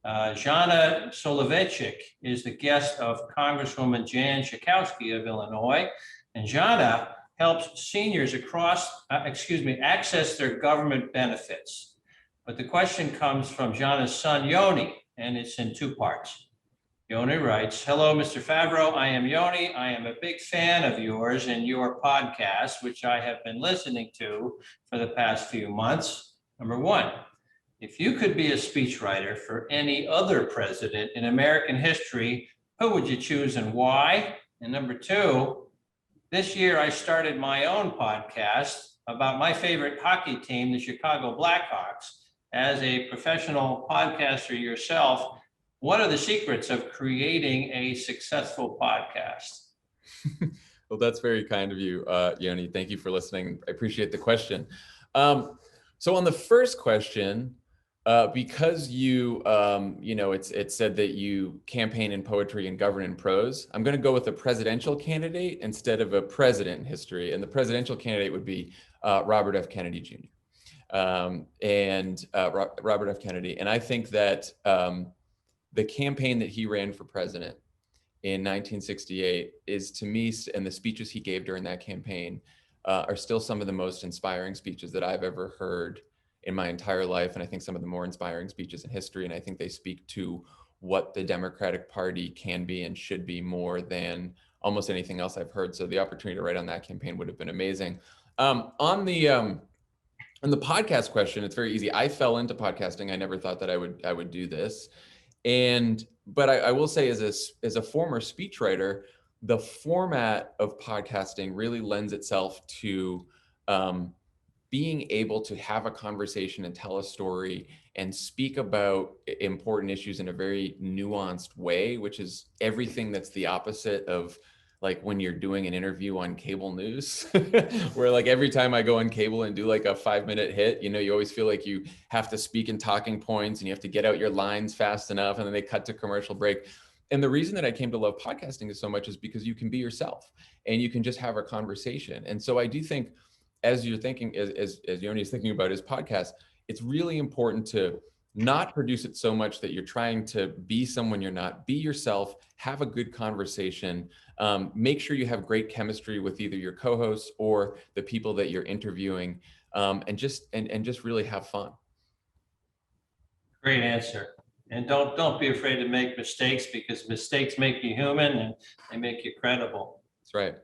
Zhanna Soloveychik is the guest of Congresswoman Jan Schakowsky of Illinois. And Zhanna helps seniors access their government benefits. But the question comes from Zhanna's son, Yoni, and it's in two parts. Yoni writes, "Hello, Mr. Favreau. I am Yoni. I am a big fan of yours and your podcast, which I have been listening to for the past few months. Number one, if you could be a speechwriter for any other president in American history, who would you choose and why? And number two, this year I started my own podcast about my favorite hockey team, the Chicago Blackhawks. As a professional podcaster yourself, what are the secrets of creating a successful podcast?" Well, that's very kind of you, Yoni. Thank you for listening. I appreciate the question. So on the first question, because it said that you campaign in poetry and govern in prose, I'm going to go with a presidential candidate instead of a president in history. And the presidential candidate would be Robert F. Kennedy Jr. Robert F. Kennedy. And I think that the campaign that he ran for president in 1968 is, to me, and the speeches he gave during that campaign are still some of the most inspiring speeches that I've ever heard in my entire life. And I think some of the more inspiring speeches in history. And I think they speak to what the Democratic Party can be and should be more than almost anything else I've heard. So the opportunity to write on that campaign would have been amazing. On the podcast question, it's very easy. I fell into podcasting. I never thought that I would do this. But I will say, as a former speechwriter, the format of podcasting really lends itself to being able to have a conversation and tell a story and speak about important issues in a very nuanced way, which is everything that's the opposite of like when you're doing an interview on cable news, where like every time I go on cable and do like a 5-minute hit, you always feel like you have to speak in talking points and you have to get out your lines fast enough, and then they cut to commercial break. And the reason that I came to love podcasting so much is because you can be yourself and you can just have a conversation. And so I do think, as you're thinking, as Yoni is thinking about his podcast, it's really important to not produce it so much that you're trying to be someone you're not. Be yourself, have a good conversation, make sure you have great chemistry with either your co-hosts or the people that you're interviewing, and just really have fun. Great answer. And don't be afraid to make mistakes, because mistakes make you human and they make you credible. That's right.